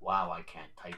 Wow, I can't type.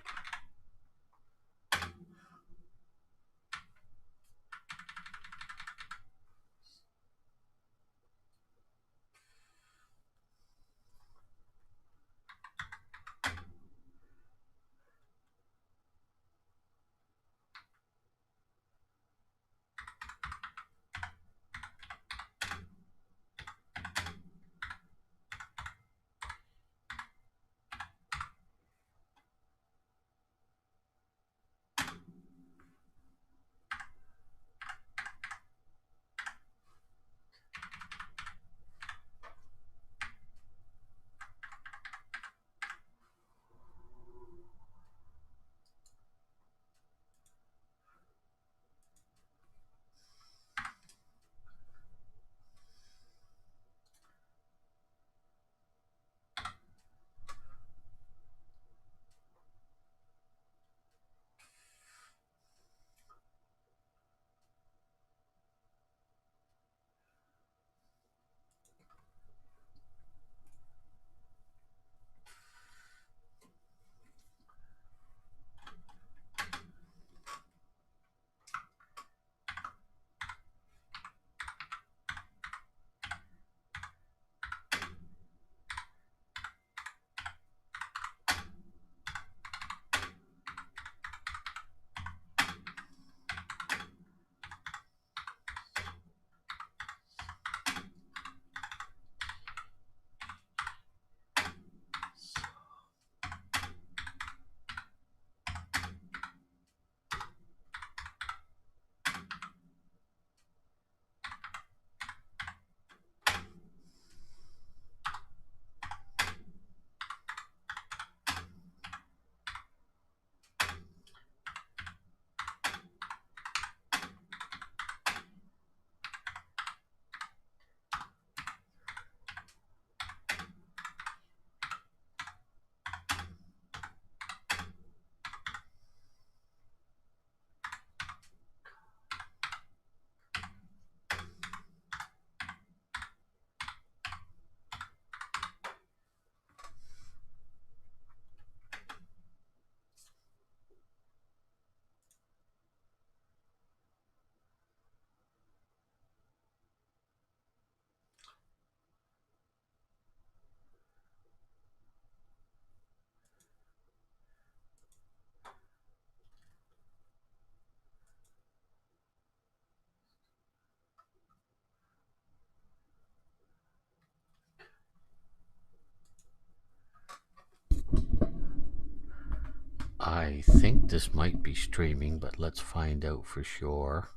I think this might be streaming, but let's find out for sure.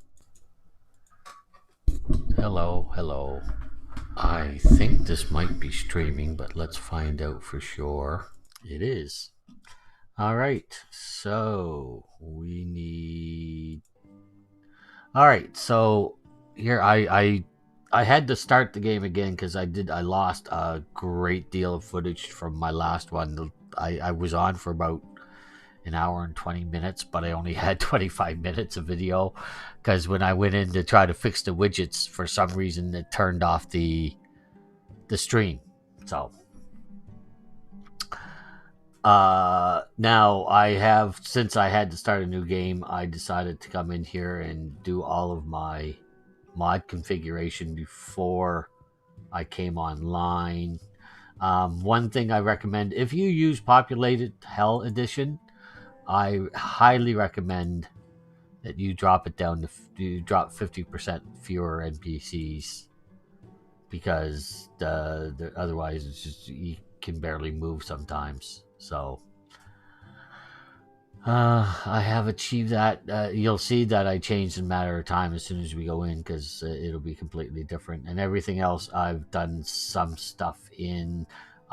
Hello, hello. I think this might be streaming, but let's find out for sure. It is. All right, so we need. All right, so here I had to start the game again because I lost a great deal of footage from my last one. I was on for about an hour and 20 minutes, but I only had 25 minutes of video because when I went in to try to fix the widgets, for some reason it turned off the stream. So now I have, since I had to start a new game, I decided to come in here and do all of my mod configuration before I came online. One thing I recommend, if you use Populated Hell Edition, I highly recommend that you drop it down to you drop 50% fewer NPCs because the otherwise it's just you can barely move sometimes. So I have achieved that. You'll see that I changed in a matter of time as soon as we go in because it'll be completely different. And everything else, I've done some stuff in.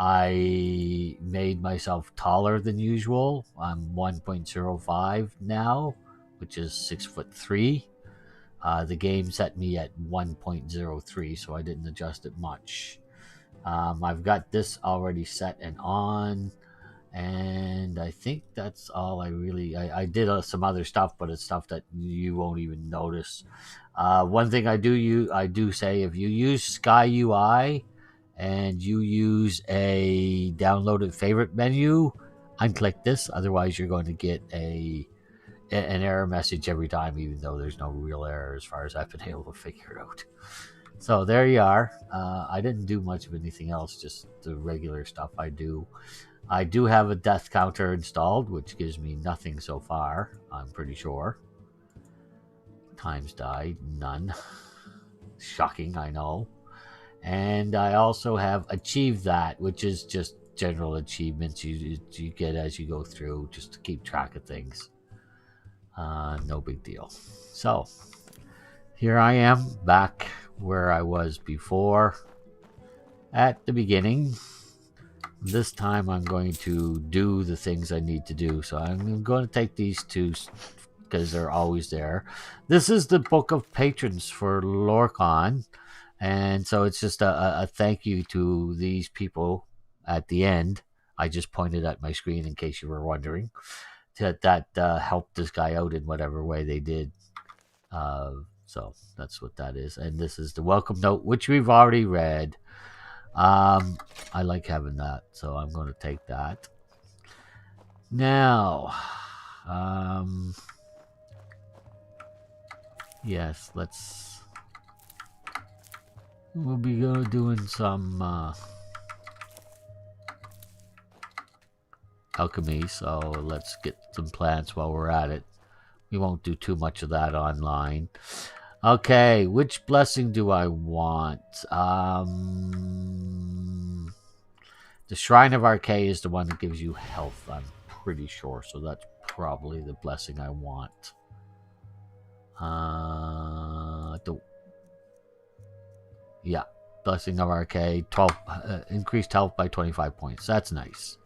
I made myself taller than usual. I'm 1.05 now, which is 6'3". The game set me at 1.03, so I didn't adjust it much. I've got this already set and on. And I think that's all I really. I did some other stuff, but it's stuff that you won't even notice. One thing I do say, if you use Sky UI and you use a downloaded favorite menu, unclick this, otherwise you're going to get an error message every time, even though there's no real error as far as I've been able to figure out. So there you are. I didn't do much of anything else, just the regular stuff I do. I do have a death counter installed, which gives me nothing so far, I'm pretty sure. Times died, none. Shocking, I know. And I also have achieved that, which is just general achievements you get as you go through, just to keep track of things. No big deal. So here I am back where I was before at the beginning. This time I'm going to do the things I need to do. So I'm going to take these two because they're always there. This is the Book of Patrons for Lorcon. And so it's just a thank you to these people at the end. I just pointed at my screen in case you were wondering. That helped this guy out in whatever way they did. So that's what that is. And this is the welcome note, which we've already read. I like having that, so I'm going to take that. Now, yes, we'll be doing some alchemy, so let's get some plants while we're at it. We won't do too much of that online. Okay, which blessing do I want? The Shrine of Arche is the one that gives you health, I'm pretty sure, so that's probably the blessing I want. Yeah, Blessing of Arche, 12 increased health by 25 points. That's nice.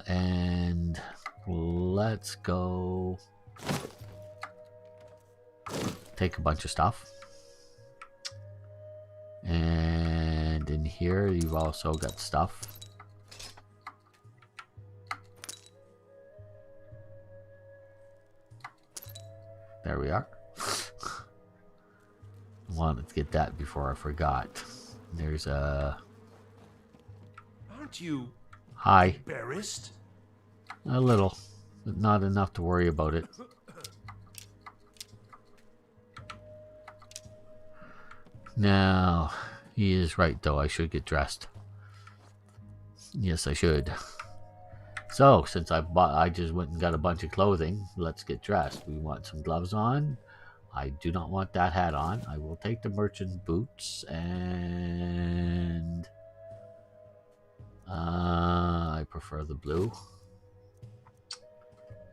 And let's go take a bunch of stuff. And in here, you've also got stuff. There we are. Wanted to get that before I forgot. There's a... Aren't you... Hi. embarrassed? A little, but not enough to worry about it. Now, he is right though, I should get dressed. Yes, I should. So, since I just went and got a bunch of clothing, let's get dressed. We want some gloves on. I do not want that hat on. I will take the merchant boots and... I prefer the blue.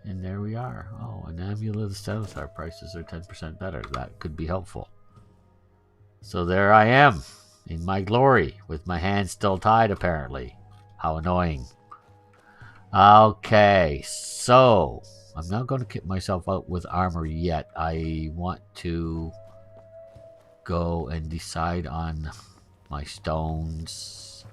And there we are. Oh, an amulet of the seventh. Our prices are 10% better. That could be helpful. So there I am, in my glory, with my hands still tied, apparently. How annoying. Okay, so I'm not going to kit myself out with armor yet. I want to go and decide on my stones.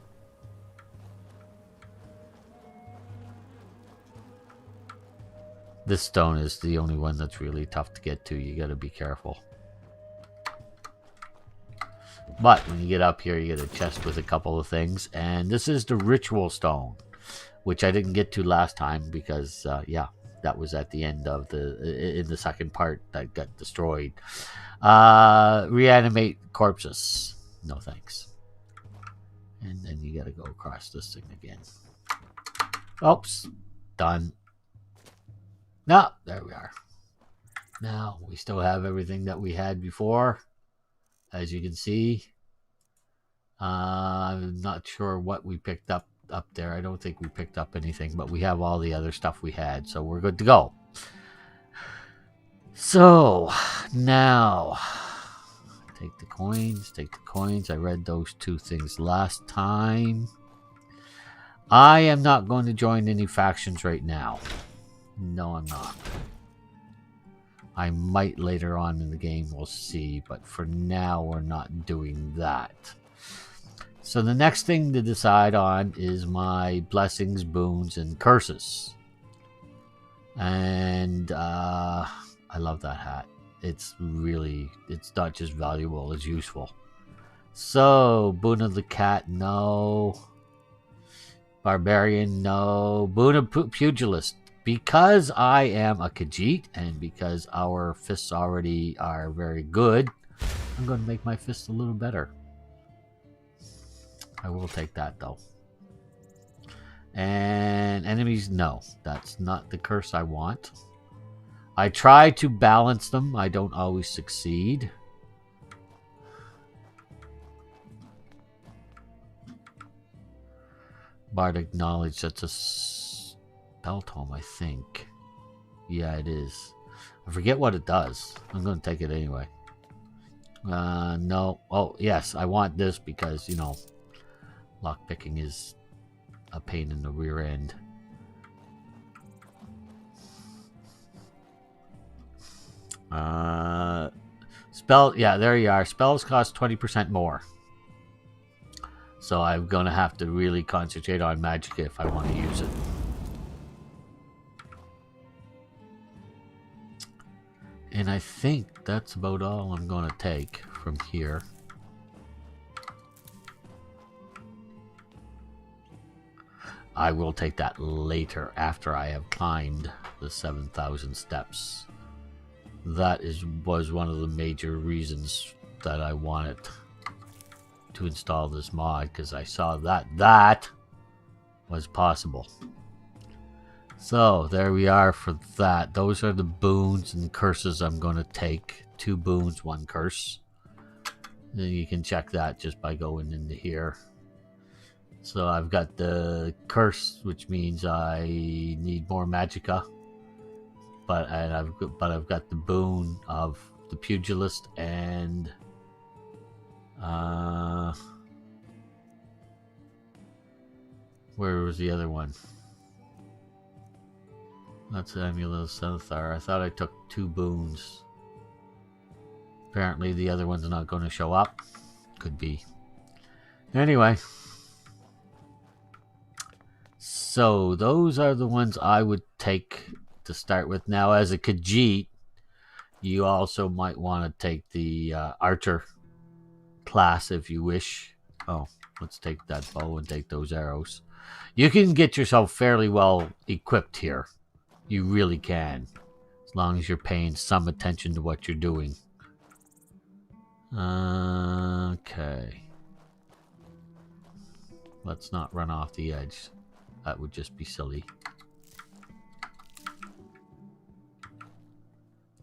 This stone is the only one that's really tough to get to. You got to be careful. But when you get up here, you get a chest with a couple of things. And this is the ritual stone, which I didn't get to last time because, yeah, that was at the end of in the second part that got destroyed. Reanimate corpses. No thanks. And then you got to go across this thing again. Oops. Done. No, there we are. Now, we still have everything that we had before. As you can see, I'm not sure what we picked up there. I don't think we picked up anything, but we have all the other stuff we had, so we're good to go. So, now, take the coins. I read those two things last time. I am not going to join any factions right now. No, I'm not. I might later on in the game, we'll see, but for now we're not doing that. So the next thing to decide on is my blessings, boons, and curses. And I love that hat. It's not just valuable, it's useful. So, boon of the cat, no. Barbarian, no. Boon of Pugilist. Because I am a Khajiit and because our fists already are very good, I'm going to make my fists a little better. I will take that though. And enemies, no. That's not the curse I want. I try to balance them. I don't always succeed. Bardic Knowledge, that's a spell tome, I think. Yeah, it is. I forget what it does. I'm going to take it anyway. No. Oh, yes, I want this because, you know, lockpicking is a pain in the rear end. Spell, yeah, there you are. Spells cost 20% more. So I'm going to have to really concentrate on magic if I want to use it. And I think that's about all I'm going to take from here. I will take that later after I have climbed the 7,000 steps. That was one of the major reasons that I wanted to install this mod, because I saw that was possible. So there we are for that. Those are the boons and curses I'm going to take. 2 boons, 1 curse. And you can check that just by going into here. So I've got the curse, which means I need more magicka. But I've got the boon of the pugilist and where was the other one? That's Amulet of Zenithar. I thought I took 2 boons. Apparently the other one's not going to show up. Could be. Anyway. So those are the ones I would take to start with. Now as a Khajiit, you also might want to take the Archer class if you wish. Oh, let's take that bow and take those arrows. You can get yourself fairly well equipped here. You really can. As long as you're paying some attention to what you're doing. Okay. Let's not run off the edge. That would just be silly.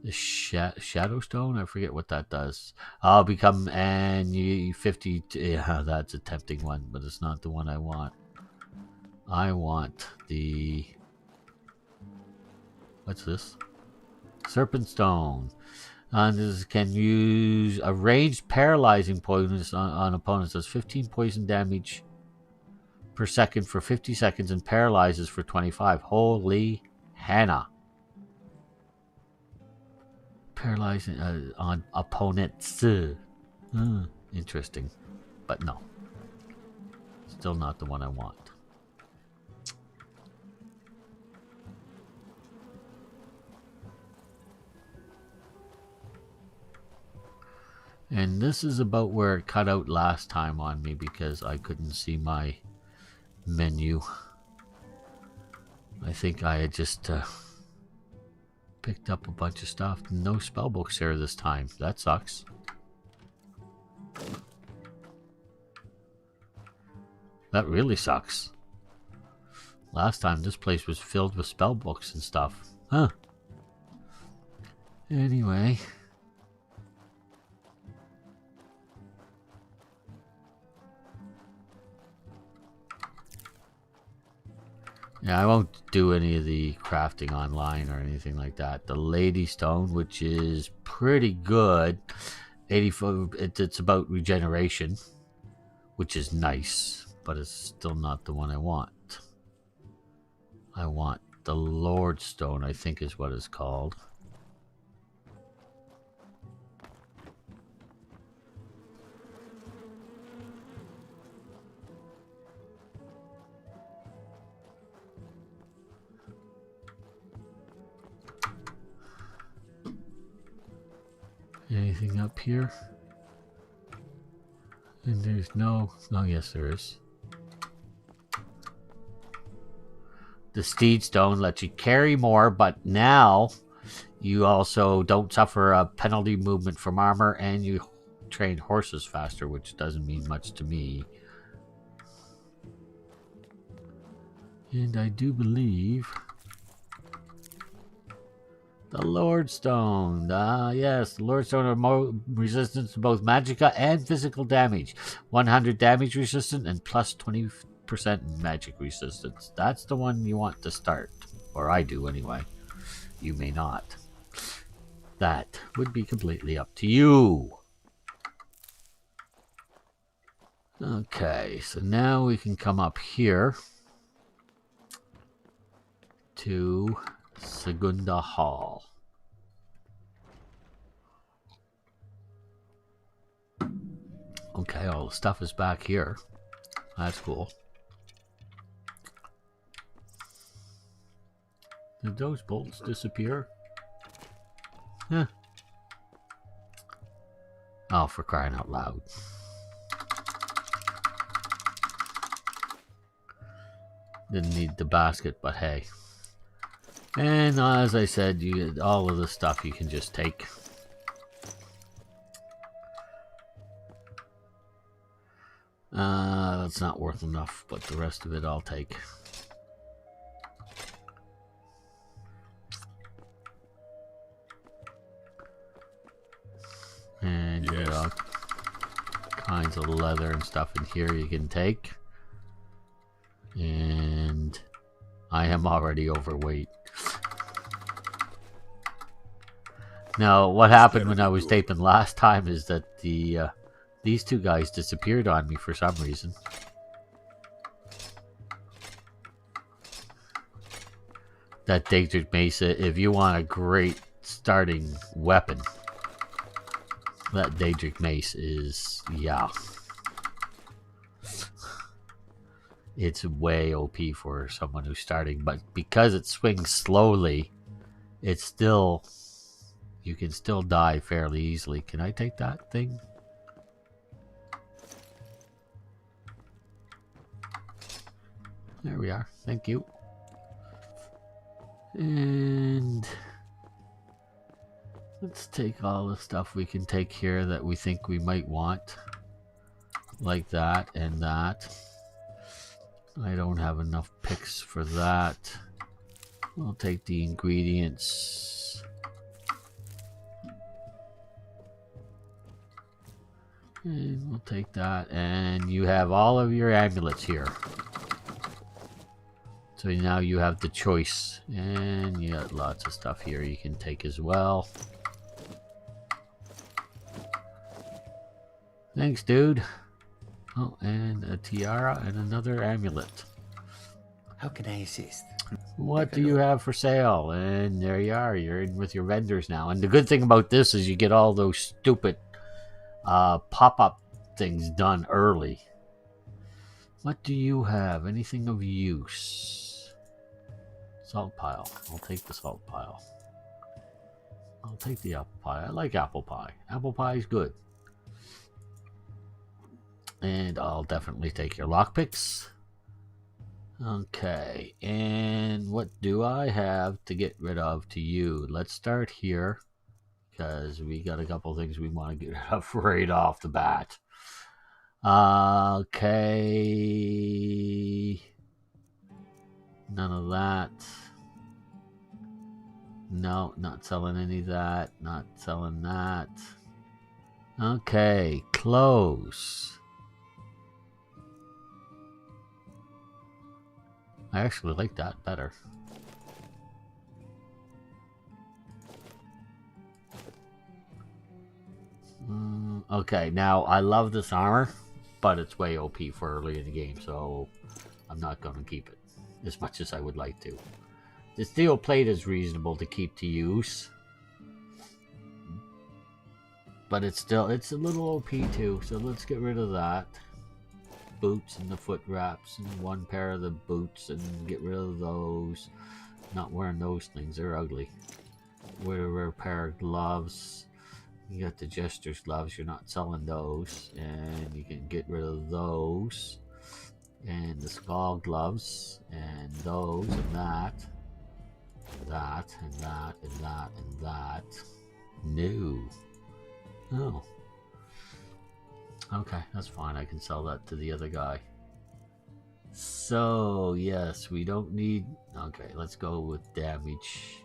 The Shadow Stone? I forget what that does. I'll become and you 50. Yeah, that's a tempting one, but it's not the one I want. I want the... What's this? Serpent Stone. And this can use a ranged paralyzing poison on opponents. Does 15 poison damage per second for 50 seconds and paralyzes for 25. Holy Hannah. Paralyzing on opponents. Interesting. But no. Still not the one I want. And this is about where it cut out last time on me because I couldn't see my menu. I think I had just picked up a bunch of stuff. No spell books here this time. That sucks. That really sucks. Last time this place was filled with spell books and stuff. Huh. Anyway. Yeah, I won't do any of the crafting online or anything like that. The Lady Stone, which is pretty good. 84. It's about regeneration, which is nice, but it's still not the one I want. I want the Lord Stone, I think is what it's called. Anything up here? And there's no... Oh, yes, there is. The Steed Stone lets you carry more, but now you also don't suffer a penalty movement from armor, and you train horses faster, which doesn't mean much to me. And I do believe the Lordstone. Yes, the Lordstone are resistance to both magicka and physical damage. 100 damage resistant and plus 20% magic resistance. That's the one you want to start. Or I do anyway. You may not. That would be completely up to you. Okay, so now we can come up here to Segunda Hall. Okay, all the stuff is back here. That's cool. Did those bolts disappear? Huh. Oh, for crying out loud. Didn't need the basket, but hey. And as I said, all of the stuff you can just take. That's not worth enough, but the rest of it I'll take. And you got all kinds of leather and stuff in here you can take. And I am already overweight. Now, what happened when I was taping last time is that these two guys disappeared on me for some reason. That Daedric Mace, if you want a great starting weapon, that Daedric Mace is, yeah. It's way OP for someone who's starting, but because it swings slowly, it's still, you can still die fairly easily. Can I take that thing? There we are. Thank you. And let's take all the stuff we can take here that we think we might want. Like that and that. I don't have enough picks for that. We'll take the ingredients. And we'll take that. And you have all of your amulets here. So now you have the choice. And you got lots of stuff here you can take as well. Thanks, dude. Oh, and a tiara and another amulet. How can I assist? What do you have for sale? And there you are. You're in with your vendors now. And the good thing about this is you get all those stupid pop-up things done early. What do you have? Anything of use? Salt pile. I'll take the salt pile. I'll take the apple pie. I like apple pie. Apple pie is good. And I'll definitely take your lockpicks. Okay, and what do I have to get rid of to you? Let's start here, because we got a couple things we want to get rid of right off the bat. Okay. None of that. No, not selling any of that. Not selling that. Okay, close. I actually like that better. Okay, now I love this armor, but it's way OP for early in the game, so I'm not going to keep it as much as I would like to. The steel plate is reasonable to keep to use, but it's a little OP too, so let's get rid of that. Boots and the foot wraps and one pair of the boots and get rid of those. Not wearing those things, they're ugly. Wear a pair of gloves. You got the jester's gloves, you're not selling those, and you can get rid of those. And the skull gloves, and those, and that, that, and that, and that, and that. No. Oh. Okay, that's fine. I can sell that to the other guy. So, yes, we don't need... Okay, let's go with damage.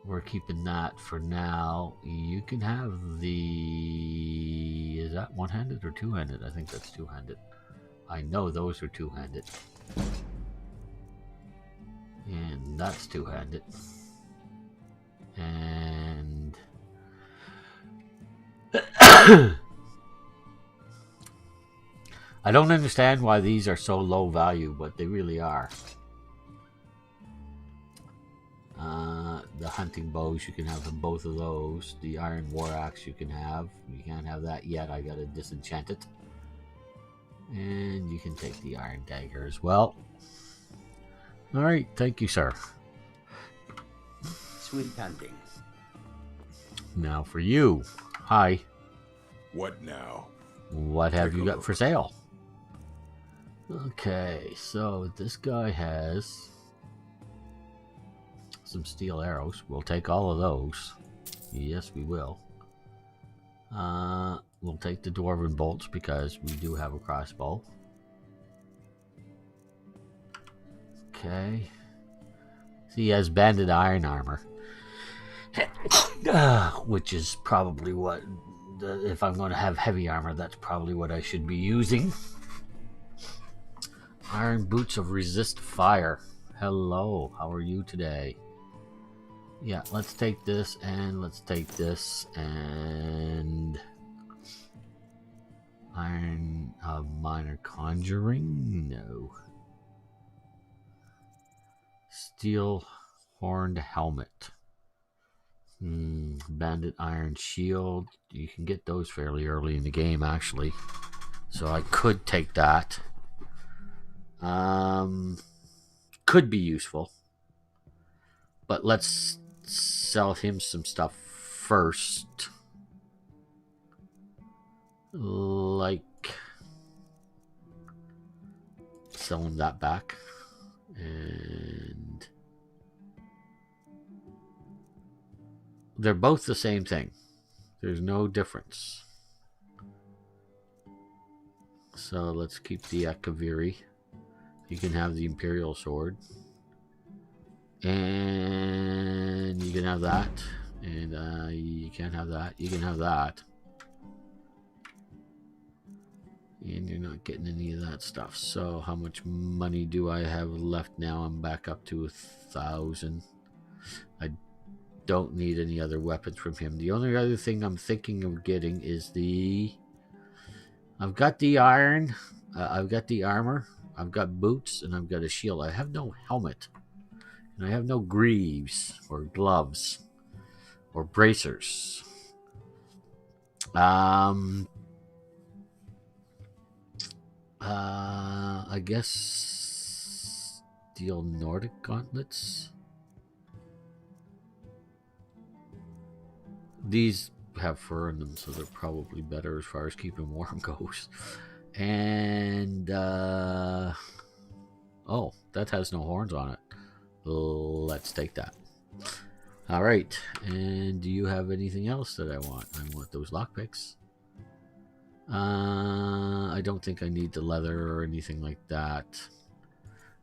We're keeping that for now. You can have the... Is that one-handed or two-handed? I think that's two-handed. I know those are two-handed. And that's two-handed. And... I don't understand why these are so low value, but they really are. The hunting bows, you can have both of those. The iron war axe you can have. You can't have that yet. I gotta disenchant it. And you can take the iron dagger as well. Alright, thank you, sir. Sweet hunting. Now for you. Hi. What now? What have Take you a got look. for sale? Okay, so this guy has some steel arrows. We'll take all of those. Yes, we will. We'll take the dwarven bolts because we do have a crossbow. Okay. So he has banded iron armor. Which is probably what... if I'm going to have heavy armor, that's probably what I should be using. Iron boots of resist fire. Hello, how are you today? Yeah, let's take this and let's take this and... Iron of minor conjuring? No. Steel horned helmet. Bandit iron shield. You can get those fairly early in the game, actually. So I could take that. Could be useful. But let's sell him some stuff first. Like... sell him that back. And... they're both the same thing. There's no difference. So let's keep the Akaviri. You can have the Imperial Sword. And you can have that. And you can't have that. You can have that. And you're not getting any of that stuff. So how much money do I have left now? I'm back up to 1,000. I don't need any other weapons from him. The only other thing I'm thinking of getting is the... I've got the iron. I've got the armor. I've got boots. And I've got a shield. I have no helmet. And I have no greaves or gloves or bracers. I guess steel Nordic gauntlets. These have fur in them, so they're probably better as far as keeping warm goes. And oh, that has no horns on it. Let's take that. All right. And do you have anything else that I want? I want those lockpicks. I don't think I need the leather or anything like that.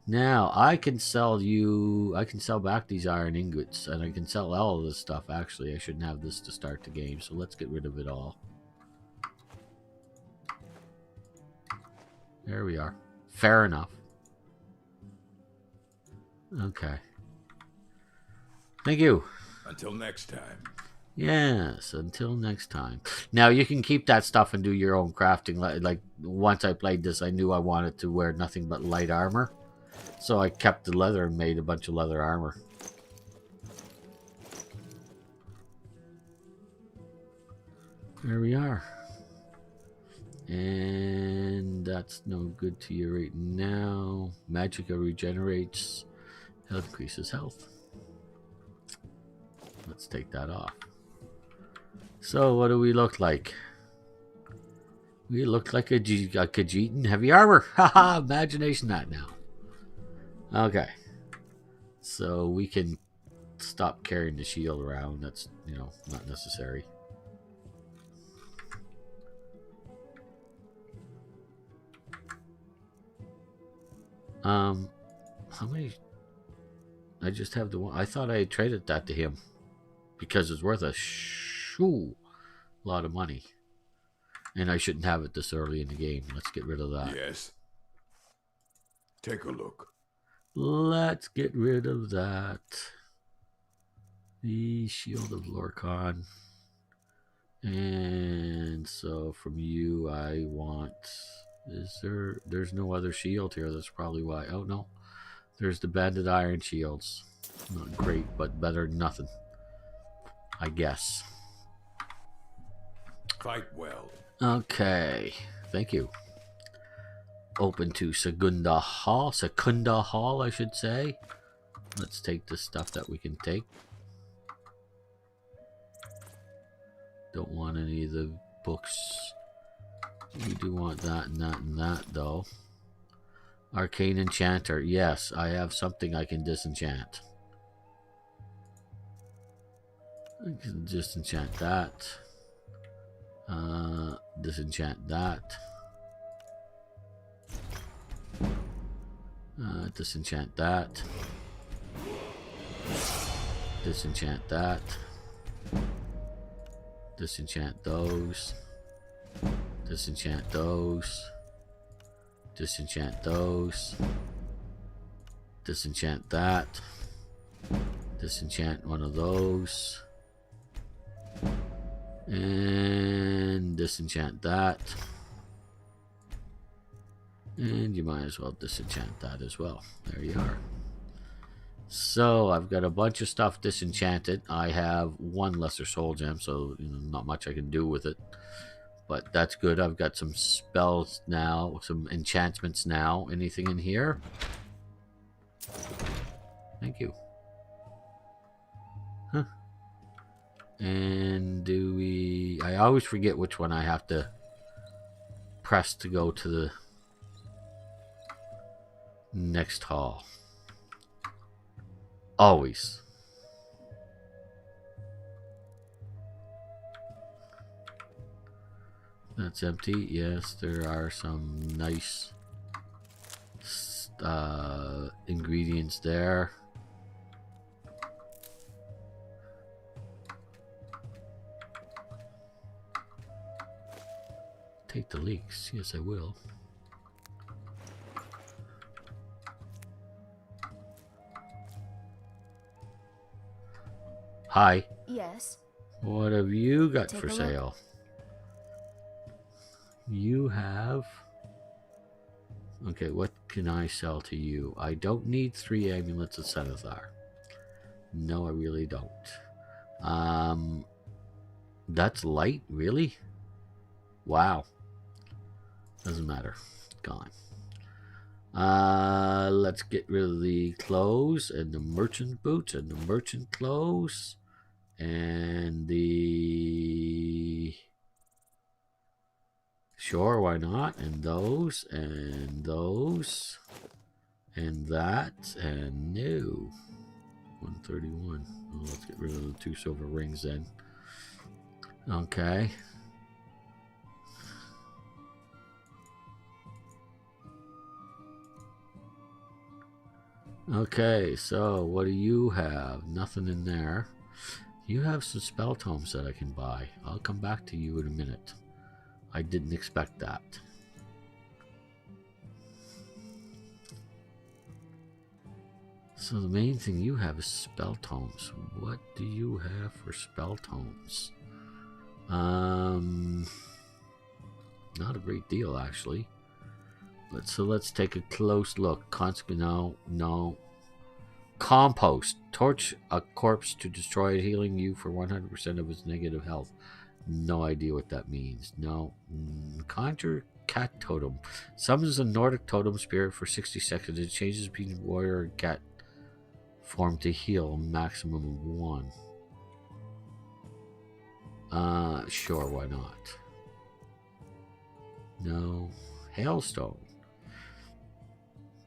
Now, I can sell back these iron ingots, and I can sell all of this stuff. Actually, I shouldn't have this to start the game, so let's get rid of it all. There we are. Fair enough. Okay. Thank you. Until next time. Yes, until next time. Now, you can keep that stuff and do your own crafting. Like once I played this, I knew I wanted to wear nothing but light armor. So I kept the leather and made a bunch of leather armor. There we are. And that's no good to you right now. Magicka regenerates. Health increases health. Let's take that off. So what do we look like? We look like a Khajiit in heavy armor. Haha, imagination that now. Okay. So we can stop carrying the shield around. That's, not necessary. How many? I just have the one. I thought I traded that to him because it's worth a lot of money. And I shouldn't have it this early in the game. Let's get rid of that. Yes. Take a look. Let's get rid of that. The Shield of Lorkhan. And so from you, I want... There's no other shield here. That's probably why. Oh, no. There's the Banded Iron Shields. Not great, but better than nothing. I guess. Fight well. Okay. Thank you. Open to Secunda Hall, I should say. Let's take the stuff that we can take. Don't want any of the books. We do want that and that and that, though. Arcane Enchanter. Yes, I have something I can disenchant. I can disenchant that. Disenchant that. Disenchant that. Disenchant that. Disenchant those. Disenchant those. Disenchant those. Disenchant that. Disenchant one of those. And disenchant that. And you might as well disenchant that as well. There you are. So I've got a bunch of stuff disenchanted. I have one lesser soul gem, so not much I can do with it. But that's good. I've got some spells now, some enchantments now. Anything in here? Thank you. Huh. And do we... I always forget which one I have to press to go to the next hall. Always. That's empty. Yes, there are some nice ingredients there. Take the leeks. Yes, I will. Hi. Yes. What have you got Take for a look. sale? You have... Okay, what can I sell to you? I don't need 3 amulets of Cenithar. No, I really don't. That's light? Really? Wow. Doesn't matter. Gone. Let's get rid of the clothes and the merchant boots and the merchant clothes and the... Sure, why not? And those and those and that and no. 131. Well, let's get rid of the 2 silver rings then. Okay. Okay, so what do you have? Nothing in there. You have some spell tomes that I can buy. I'll come back to you in a minute. I didn't expect that. So the main thing you have is spell tomes. What do you have for spell tomes? Not a great deal, actually. But so let's take a close look. No. Compost. Torch a corpse to destroy it, healing you for 100% of its negative health. No idea what that means. No. Conjure cat totem. Summons a Nordic totem spirit for 60 seconds. It changes between warrior and cat form to heal a maximum of 1. Sure, why not? No. Hailstone.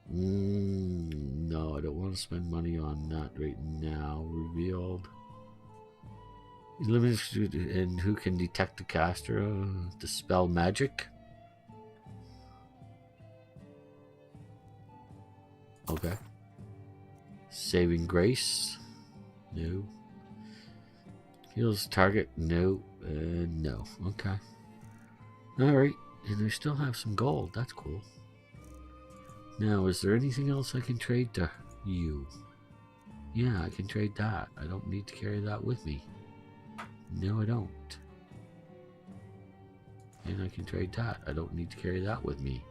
No, I don't want to spend money on that right now. Revealed. Limited, and who can detect the caster? Dispel magic. Okay. Saving grace. No. Heals target. No. No. Okay. Alright. And I still have some gold. That's cool. Now, is there anything else I can trade to you? Yeah, I can trade that. I don't need to carry that with me. No, I don't. And I can trade that. I don't need to carry that with me.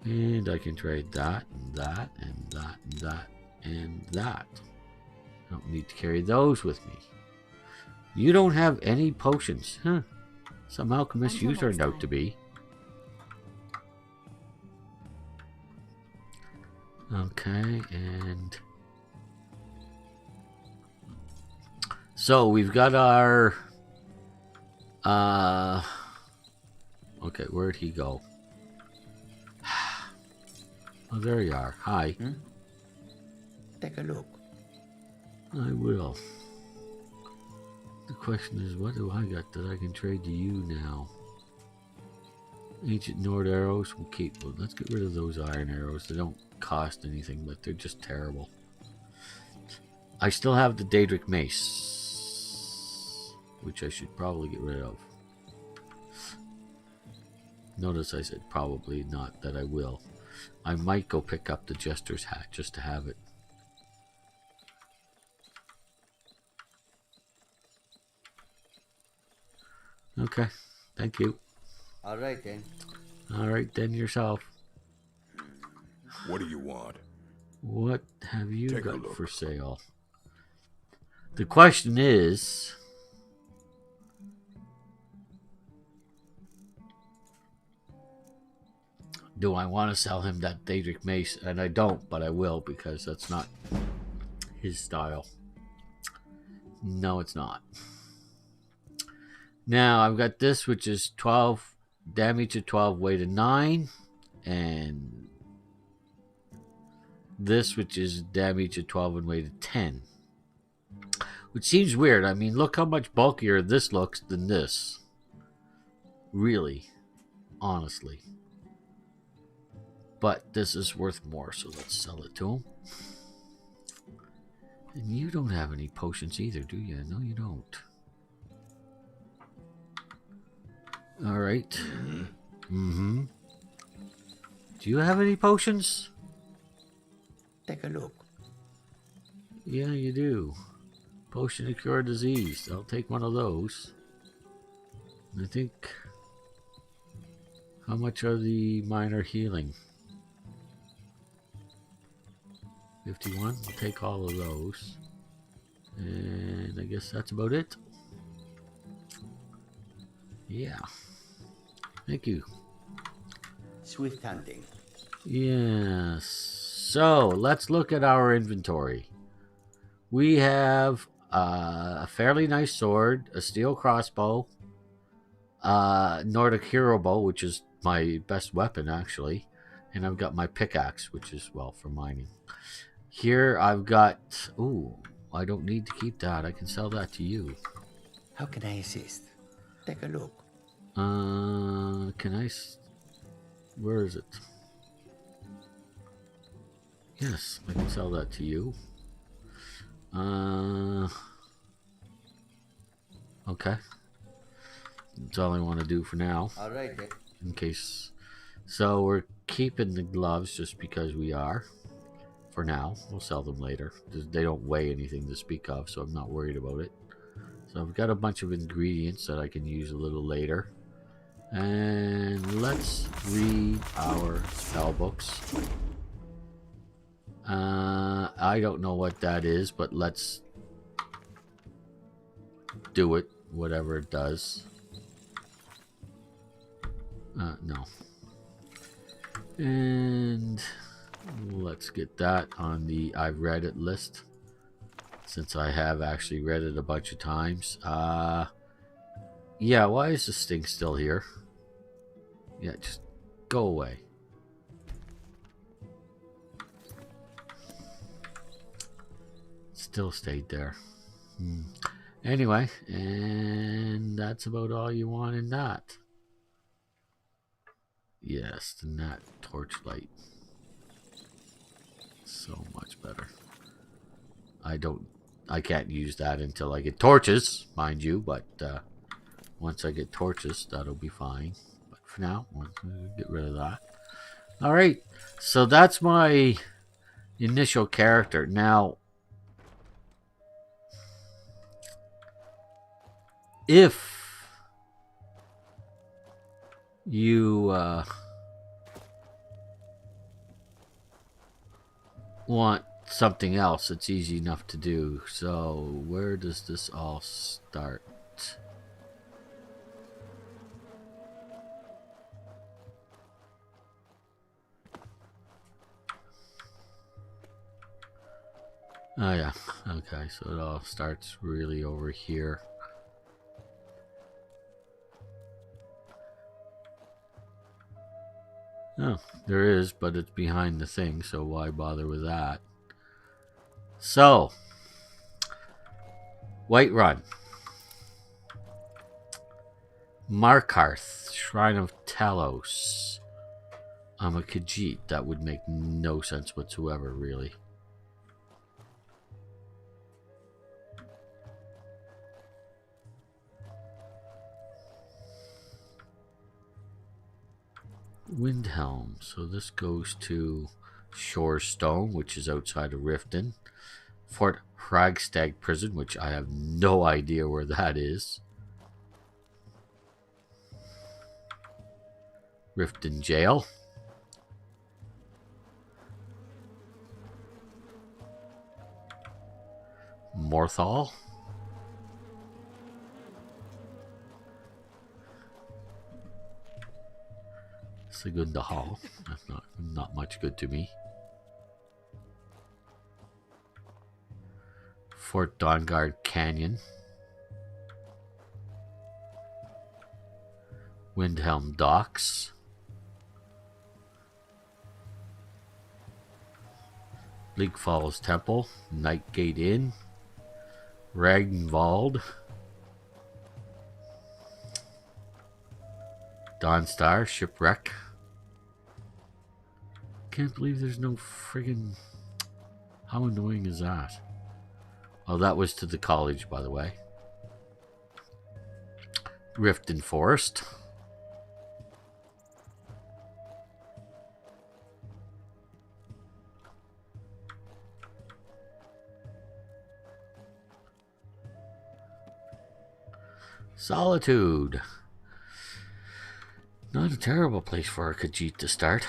And I can trade that, and that, and that, and that, and that. I don't need to carry those with me. You don't have any potions. Huh. Some alchemist you turned out to be. Okay, and... So, we've got our... Okay, where'd he go? Oh, there you are. Hi. Take a look. I will. The question is, what do I got that I can trade to you now? Ancient Nord arrows we'll keep. Well, let's get rid of those iron arrows. They don't cost anything, but they're just terrible. I still have the Daedric mace, which I should probably get rid of. Notice I said probably, not that I will. I might go pick up the Jester's hat just to have it. Okay, thank you. Alright then. Alright then, yourself. What do you want? What have you Take a got look. for sale? The question is... do I want to sell him that Daedric mace? And I don't, but I will, because that's not his style. No, it's not. Now, I've got this, which is 12 damage at 12, weight of 9. And this, which is damage at 12 and weight of 10. Which seems weird. I mean, look how much bulkier this looks than this. Really. Honestly. But this is worth more, so let's sell it to him. And you don't have any potions either, do you? No, you don't. Alright. Mm-hmm. Do you have any potions? Take a look. Yeah, you do. Potion to cure disease. I'll take one of those. I think... how much are the minor healing? 51. I'll take all of those. And I guess that's about it. Yeah. Thank you. Swift hunting. Yes. So, let's look at our inventory. We have a fairly nice sword, a steel crossbow, Nordic hero bow, which is my best weapon, actually. And I've got my pickaxe, which is, well, for mining. Here I've got... ooh, I don't need to keep that. I can sell that to you. How can I assist? Take a look. Can I... where is it? Yes, I can sell that to you. Okay. That's all I want to do for now. Alright then. In case... so we're keeping the gloves just because we are. For now. We'll sell them later. They don't weigh anything to speak of, so I'm not worried about it. So I've got a bunch of ingredients that I can use a little later. And let's read our spell books. I don't know what that is, but let's do it, whatever it does. No. And let's get that on the I've read it list, since I have actually read it a bunch of times. Yeah, why is this thing still here? Yeah, just go away. Still stayed there. Anyway, and that's about all you want in that. Yes, the Nat torchlight. So much better. I can't use that until I get torches, mind you, but once I get torches, that'll be fine. But for now, once we get rid of that. Alright, so that's my initial character. Now, if you want something else, it's easy enough to do. So where does this all start? Oh yeah, okay, so it all starts really over here. Oh, there is, but it's behind the thing, so why bother with that? So, Whiterun, Markarth, Shrine of Talos. I'm a Khajiit. That would make no sense whatsoever, really. Windhelm. So this goes to Shorestone, which is outside of Riften. Fort Hragstag Prison, which I have no idea where that is. Riften Jail. Morthal. Segunda Hall. That's not much good to me. Fort Dawnguard Canyon. Windhelm Docks. Bleak Falls Temple. Nightgate Inn. Ragnvald. Dawnstar Shipwreck. Can't believe there's no friggin'... How annoying is that? Oh, that was to the college, by the way. Riften Forest. Solitude. Not a terrible place for a Khajiit to start.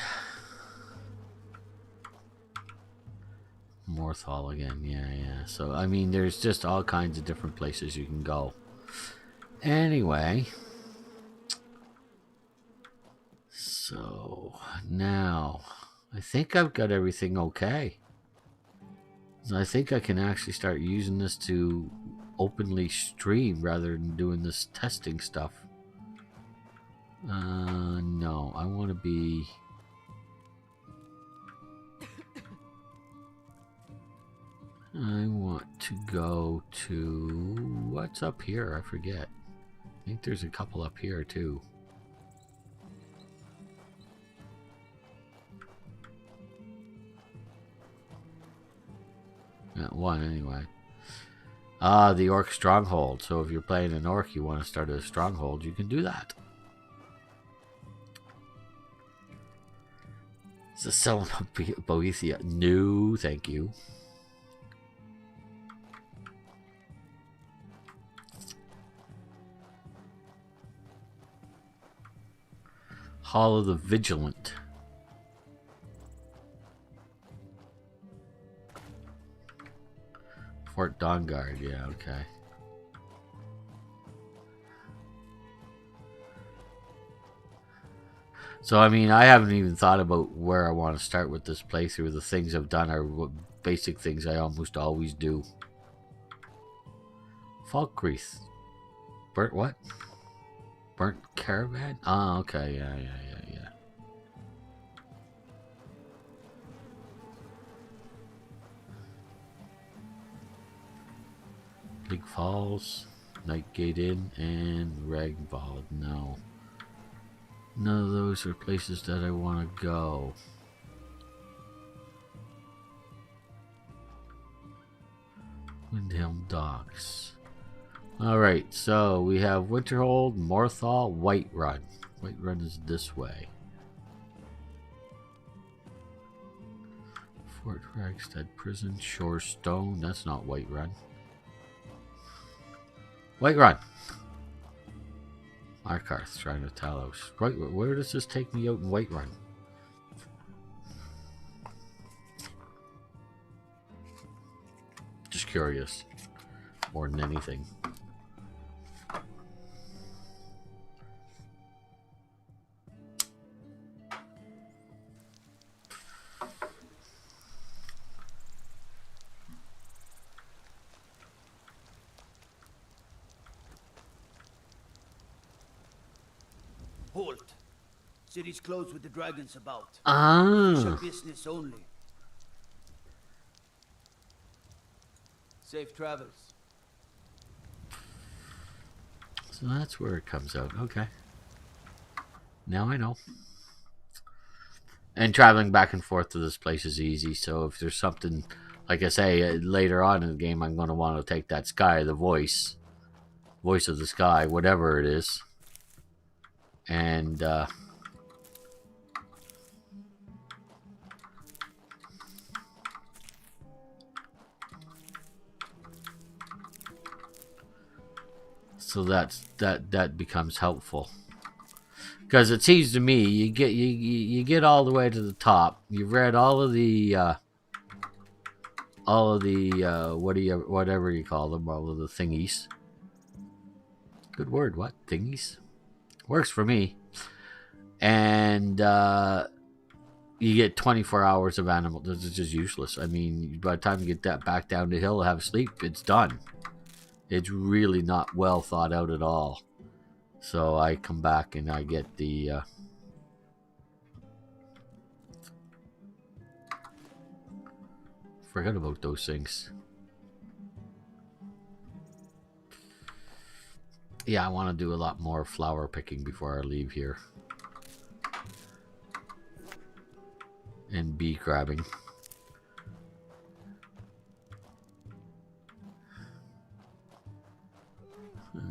Morthal again, yeah. So, I mean, there's just all kinds of different places you can go. Anyway. So, now, I think I've got everything okay. So I think I can actually start using this to openly stream rather than doing this testing stuff. No, I want to be... I want to go to... What's up here? I forget. I think there's a couple up here too. One anyway. The Orc Stronghold. So if you're playing an Orc, you want to start a Stronghold, you can do that. Is this selling Boethia? No, thank you. Hall of the Vigilant. Fort Dawnguard, yeah, okay. So, I mean, I haven't even thought about where I want to start with this playthrough. The things I've done are basic things I almost always do. Falkreath. Burnt what? Burnt Caravan? Oh, okay, yeah. Big Falls, Nightgate Inn, and Ragvald. No. None of those are places that I want to go. Windhelm Docks. Alright, so we have Winterhold, Morthal, Whiterun. Whiterun is this way. Fort Ragstead Prison, Shorestone. That's not Whiterun. Whiterun! Markarth, Shrine of Talos. Right, where does this take me out in Whiterun? Just curious. More than anything. Halt. City's closed with the dragons about. Ah. Official business only. Safe travels. So that's where it comes out. Okay. Now I know. And traveling back and forth to this place is easy. So if there's something, like I say, later on in the game, I'm going to want to take that sky, the voice of the sky, whatever it is. And, so that becomes helpful, because it seems to me you get all the way to the top. You've read all of the whatever you call them, all of the thingies. Good word, what thingies? Works for me. And you get 24 hours of animal. This is just useless. I mean, by the time you get that back down the hill, have sleep, it's done. It's really not well thought out at all. So I come back and I get the forget about those things. Yeah, I want to do a lot more flower picking before I leave here. And bee grabbing.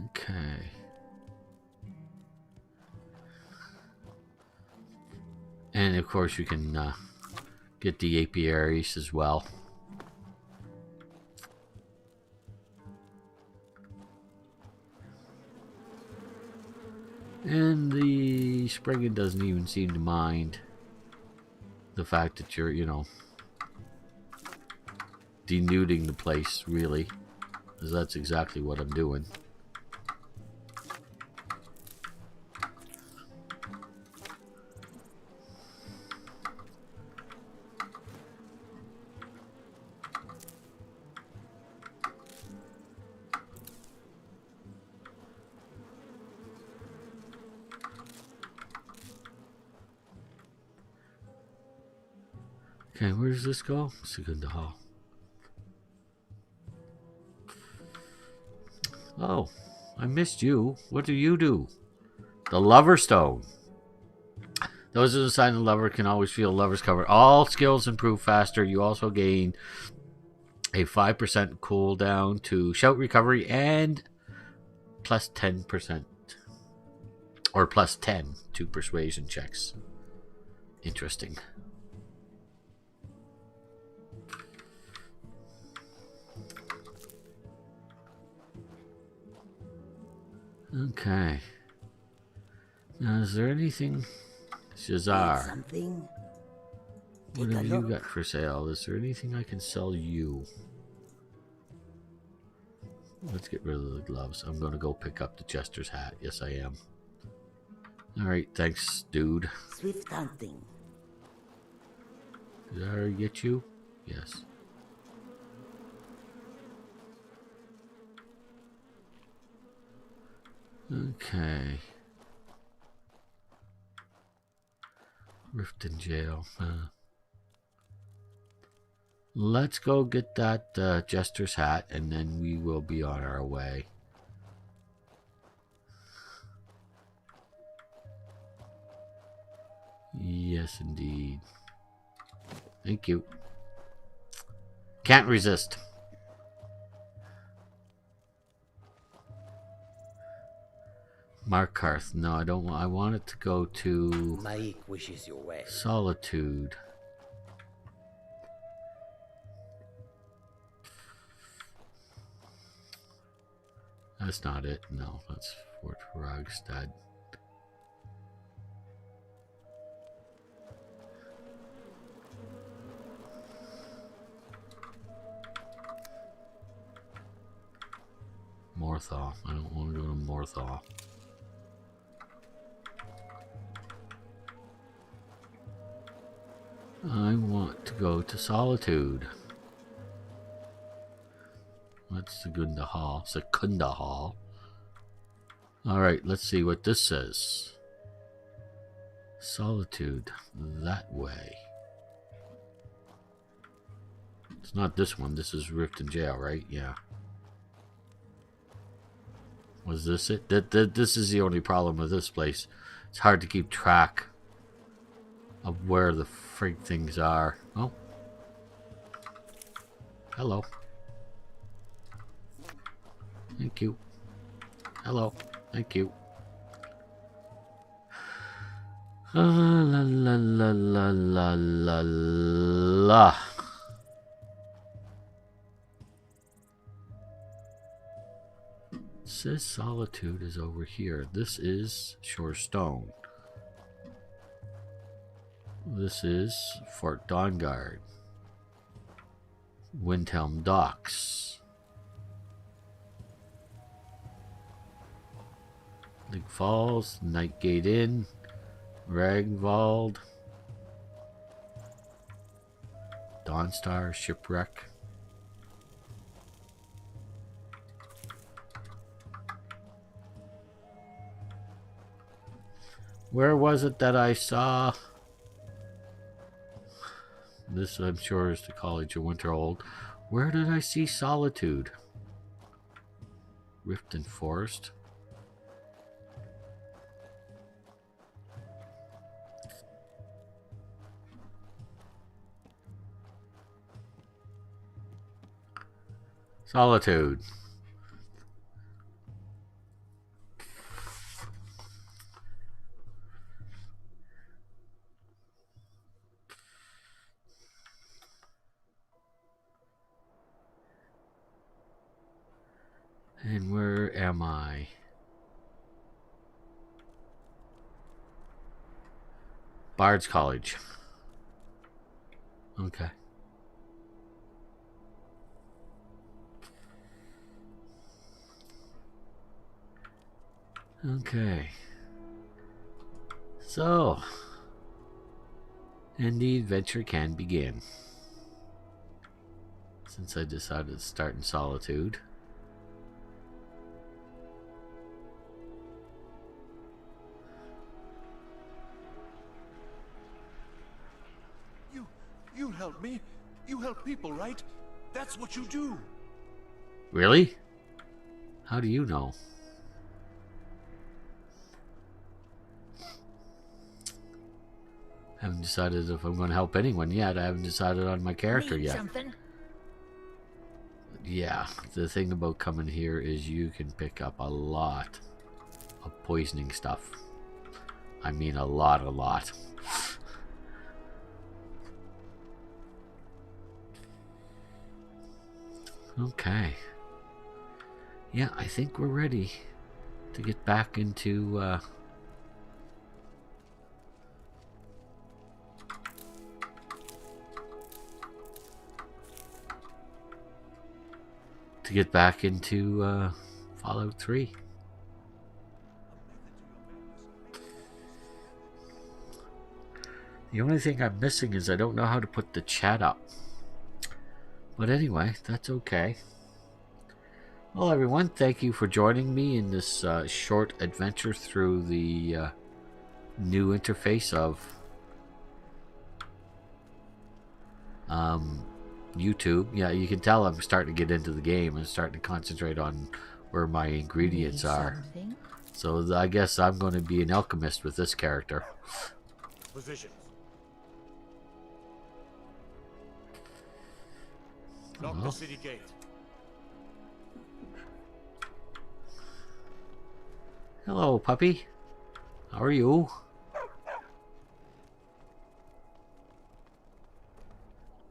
Okay. And of course you can get the apiaries as well. And the Spriggan doesn't even seem to mind the fact that you're, you know, denuding the place, really. Because that's exactly what I'm doing. Okay, where does this go? Segunda Hall. Oh, I missed you. What do you do? The Lover Stone. Those who assign the lover can always feel lover's cover. All skills improve faster. You also gain a 5% cooldown to shout recovery and plus 10% or plus 10 to persuasion checks. Interesting. Okay. Now, is there anything, Shazar? Something? What have you got for sale? Is there anything I can sell you? Let's get rid of the gloves. I'm going to go pick up the Jester's hat. Yes, I am. Alright, thanks, dude. Swift hunting. Did I already get you? Yes. Okay. Riften Jail. Let's go get that jester's hat, and then we will be on our way. Yes, indeed. Thank you. Can't resist. Markarth. No, I don't want. I want it to go to Maik wishes you well. Solitude. That's not it. No, that's Fort Rogstad. Morthal. I don't want to go to Morthal. I want to go to Solitude. That's Secunda Hall. Secunda Hall. Alright, let's see what this says. Solitude. That way. It's not this one. This is Riften Jail, right? Yeah. Was this it? This is the only problem with this place. It's hard to keep track of where the frig things are. Oh. Hello. Thank you. Hello. Thank you. La la la la la la la. It says Solitude is over here. This is Shorestone. This is Fort Dawnguard. Windhelm Docks. Lake Falls, Nightgate Inn, Ragvald, Dawnstar Shipwreck. Where was it that I saw? This, I'm sure, is the College of Winterhold. Where did I see Solitude? Riften Forest. Solitude. And where am I? Bard's College. Okay. Okay. So, and the adventure can begin. Since I decided to start in Solitude. You help me. You help people, right? That's what you do. Really? How do you know? I haven't decided if I'm going to help anyone yet. I haven't decided on my character Need yet. something? Yeah, the thing about coming here is you can pick up a lot of poisoning stuff. I mean a lot. Okay. Yeah, I think we're ready to get back into Fallout 3. The only thing I'm missing is I don't know how to put the chat up. But anyway, that's okay. Well, everyone, thank you for joining me in this short adventure through the new interface of YouTube. Yeah, you can tell I'm starting to get into the game and starting to concentrate on where my ingredients are. Something? So I guess I'm going to be an alchemist with this character. Positions. Lock the city gate. Hello, puppy. How are you?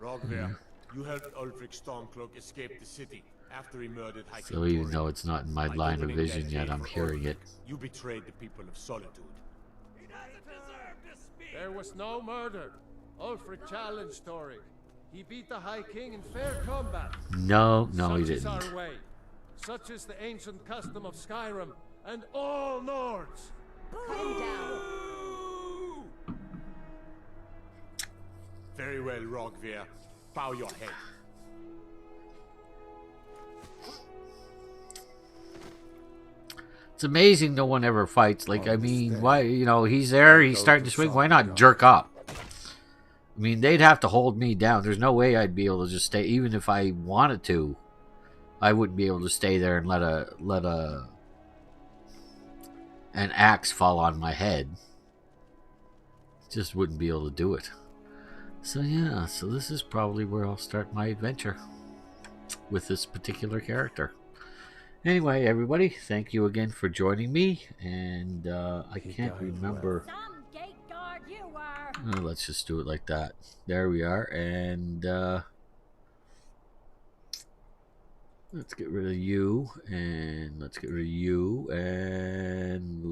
Rogver, you helped Ulfric Stormcloak escape the city after he murdered Hiking So even though it's not in my line of vision yet, I'm hearing it. You betrayed the people of Solitude. There was no murder. Ulfric challenged Thorin. He beat the High King in fair combat. No, he Such is didn't. our way. Such is the ancient custom of Skyrim and all Nords. Cut him down. Very well, Rogver. Bow your head. It's amazing no one ever fights. Like, I mean, why, you know, he's there, he's starting to swing. Why not jerk up? I mean, they'd have to hold me down. There's no way I'd be able to just stay. Even if I wanted to, I wouldn't be able to stay there and let an axe fall on my head. Just wouldn't be able to do it. So yeah, so this is probably where I'll start my adventure with this particular character. Anyway, everybody, thank you again for joining me, and I can't remember. Some gate guard you are. Oh, let's just do it like that. There we are, and let's get rid of you, and let's get rid of you, and